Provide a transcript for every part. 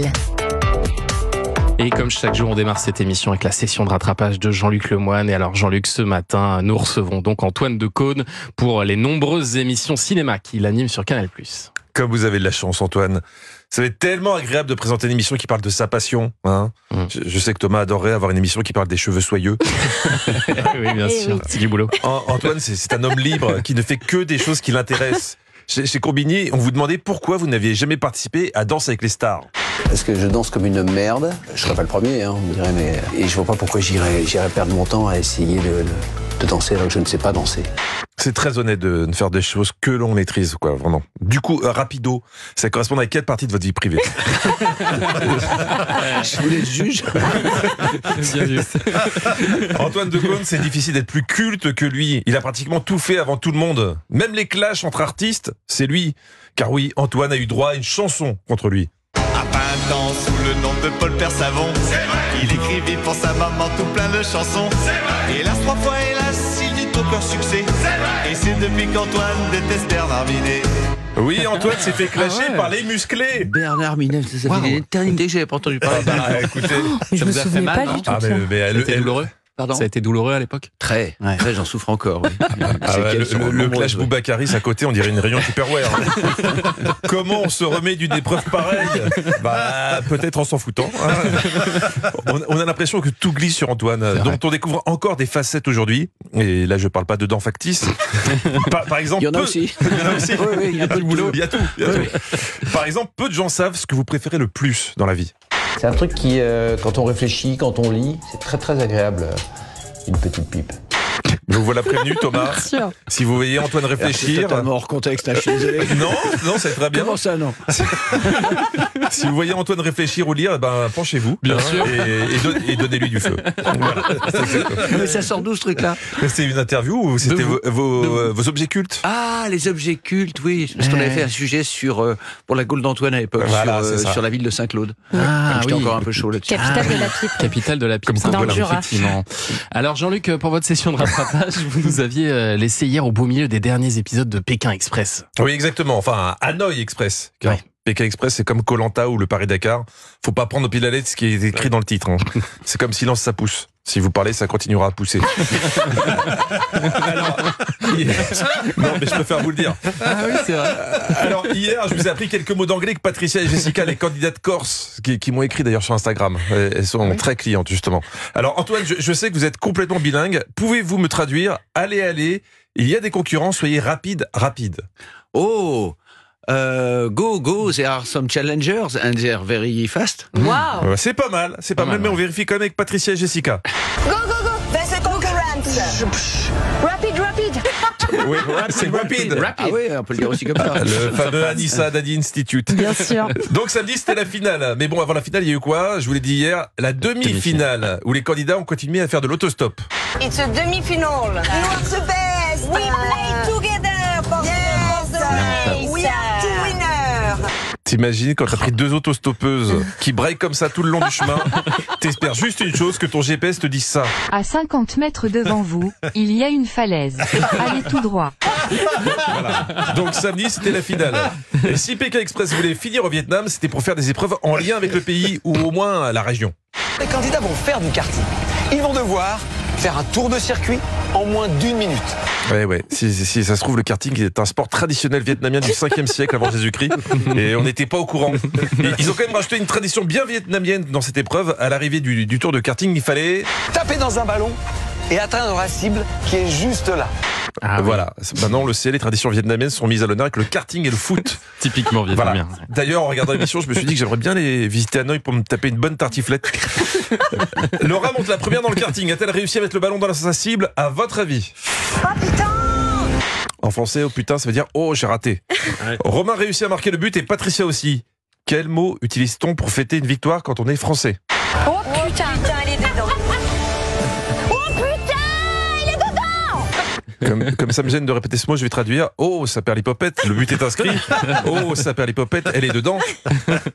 Ville. Et comme chaque jour, on démarre cette émission avec la session de rattrapage de Jean-Luc Lemoyne. Et alors Jean-Luc, ce matin, nous recevons donc Antoine Decaune pour les nombreuses émissions cinéma qu'il anime sur Canal+. Comme vous avez de la chance, Antoine. Ça va être tellement agréable de présenter une émission qui parle de sa passion. Hein. Je sais que Thomas adorerait avoir une émission qui parle des cheveux soyeux. Oui, bien sûr, oui. c'est du boulot. Antoine, c'est un homme libre qui ne fait que des choses qui l'intéressent. Chez Combini, on vous demandait pourquoi vous n'aviez jamais participé à Danse avec les stars. Parce que je danse comme une merde. Je serais pas le premier, on me dirait, mais... Et je vois pas pourquoi j'irais perdre mon temps à essayer de danser alors que je ne sais pas danser. C'est très honnête de ne faire des choses que l'on maîtrise, quoi, vraiment. Du coup, rapido, ça correspond à quelle partie de votre vie privée? Je voulais le juge. Bien juste. Antoine Decaune, c'est difficile d'être plus culte que lui. Il a pratiquement tout fait avant tout le monde. Même les clashs entre artistes, c'est lui. Car oui, Antoine a eu droit à une chanson contre lui. À 20 ans, sous le nom de Paul Père Savon, il écrivit pour sa maman tout plein de chansons. Hélas, 3 fois, hélas, il dit aucun succès. Et c'est depuis qu'Antoine déteste Bernard Minet. Oui, Antoine s'est fait clasher Ah ouais. par les musclés. Bernard Minet, ça fait une éternité que j'avais pas entendu parler. Écoutez, Mais je me vous a fait souvenais mal, pas non du tout ah, de ça. mais Ça a été douloureux. Pardon. Ça a été douloureux à l'époque. Très, j'en souffre encore. Oui. Ah ouais, le clash Boubacaris à côté, on dirait une réunion Tupperware. Comment on se remet d'une épreuve pareille? Bah, peut-être en s'en foutant. On a l'impression que tout glisse sur Antoine, dont on découvre encore des facettes aujourd'hui. Et là, je parle pas de dents factices. Par exemple, Il y en a aussi. Il y en a aussi. Oui, oui, il y a peu de boulot. Il y a tout. Par exemple, peu de gens savent ce que vous préférez le plus dans la vie. C'est un truc qui, quand on réfléchit, quand on lit, c'est très très agréable, une petite pipe. Vous voilà prévenu, Thomas. Bien sûr. Si vous voyez Antoine réfléchir. hors contexte, là, je suis désolé. Non, c'est très bien. Comment ça, non? Si vous voyez Antoine réfléchir ou lire, ben penchez-vous. Bien sûr. Et donnez-lui du feu. Voilà, c'est exactement. Mais ça sort d'où, ce truc-là? C'était une interview ou c'était vous. vos objets cultes? Ah, les objets cultes, oui. Parce qu'on avait fait un sujet pour la Gaule d'Antoine à l'époque, Voilà, c'est ça. sur la ville de Saint-Claude. Ah J'étais oui. encore un peu chaud là-dessus. Capitale de la pipe. Capitale de la pipe. Dans le Jura. Effectivement. Alors Jean-Luc, pour votre session de rattrapage, vous nous aviez laissé hier au beau milieu des derniers épisodes de Pékin Express. Oui, exactement. Enfin, Hanoï Express. Car Ouais. Pékin Express, c'est comme Koh-Lanta ou le Paris-Dakar. Faut pas prendre au pied de la lettre ce qui est écrit dans le titre. Hein. C'est comme silence, ça pousse. Si vous parlez, ça continuera à pousser. Alors, non, mais je préfère vous le dire. Ah oui, c'est vrai. Alors, hier, je vous ai appris quelques mots d'anglais que Patricia et Jessica, les candidates corses, qui m'ont écrit d'ailleurs sur Instagram. Elles sont très clientes, justement. Alors, Antoine, je sais que vous êtes complètement bilingue. Pouvez-vous me traduire? Allez, il y a des concurrents, soyez rapide. Oh, go, there are some challengers and they're very fast. Waouh. C'est pas mal, mais on vérifie quand même avec Patricia et Jessica. Go, there's a concurrent. Rapid. Oui, c'est rapide. Ah oui, on peut le dire aussi comme ça. Le fameux Anissa Dadi Institute. Bien sûr. Donc samedi, c'était la finale. Mais bon, avant la finale, il y a eu quoi? Je vous l'ai dit hier, la demi-finale, où les candidats ont continué à faire de l'autostop. It's a demi-final. You are the best. We play together for the race. We are two winners. T'imagines quand t'as pris 2 autostoppeuses qui braillent comme ça tout le long du chemin, t'espères juste une chose, que ton GPS te dise ça. À 50 mètres devant vous, il y a une falaise. Allez tout droit. Voilà. Donc samedi, c'était la finale. Et si Pékin Express voulait finir au Vietnam, c'était pour faire des épreuves en lien avec le pays ou au moins la région. Les candidats vont faire du karting. Ils vont devoir faire un tour de circuit en moins d'1 minute. Ouais. Si ça se trouve, le karting est un sport traditionnel vietnamien du 5e siècle avant Jésus-Christ. Et on n'était pas au courant. Et ils ont quand même rajouté une tradition bien vietnamienne dans cette épreuve. À l'arrivée du tour de karting, il fallait... Taper dans un ballon et atteindre la cible qui est juste là. Ah, voilà. Maintenant, on le sait, les traditions vietnamiennes sont mises à l'honneur avec le karting et le foot. Typiquement vietnamien. Voilà. D'ailleurs, en regardant l'émission, je me suis dit que j'aimerais bien les visiter à Hanoï pour me taper une bonne tartiflette. Laura monte la première dans le karting. A-t-elle réussi à mettre le ballon dans sa cible, à votre avis? Oh putain. En français, oh putain, ça veut dire oh, j'ai raté. Ouais. Romain réussit à marquer le but et Patricia aussi. Quel mot utilise-t-on pour fêter une victoire quand on est français? Oh putain, elle est dedans. Oh putain, il est dedans. Comme ça me gêne de répéter ce mot, je vais traduire. Oh, ça perd l'hypopète, le but est inscrit. Oh, ça perd l'hypopète, elle est dedans.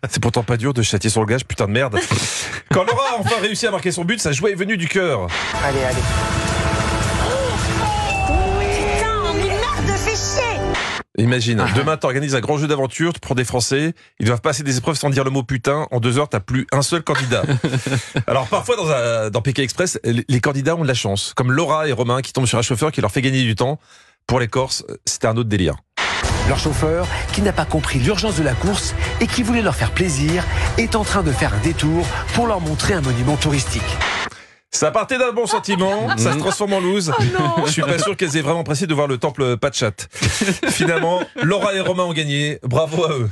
C'est pourtant pas dur de châtier sur le gage, putain de merde. Quand Laura a enfin réussi à marquer son but, sa joie est venue du cœur. Allez. Putain, mais merde, fais chier. Imagine, demain t'organises un grand jeu d'aventure pour des Français, ils doivent passer des épreuves sans dire le mot putain, en 2 heures t'as plus un seul candidat. Alors parfois dans Pékin Express, les candidats ont de la chance, comme Laura et Romain qui tombent sur un chauffeur qui leur fait gagner du temps. Pour les Corses, c'était un autre délire. Leur chauffeur, qui n'a pas compris l'urgence de la course et qui voulait leur faire plaisir, est en train de faire un détour pour leur montrer un monument touristique. Ça partait d'un bon sentiment, ça se transforme en loose. Je suis pas sûr qu'elles aient vraiment apprécié de voir le temple Pachat. Finalement, Laura et Romain ont gagné. Bravo à eux.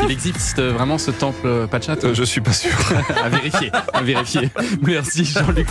Il existe vraiment ce temple Pachat? Je suis pas sûr. À vérifier. Merci Jean-Luc.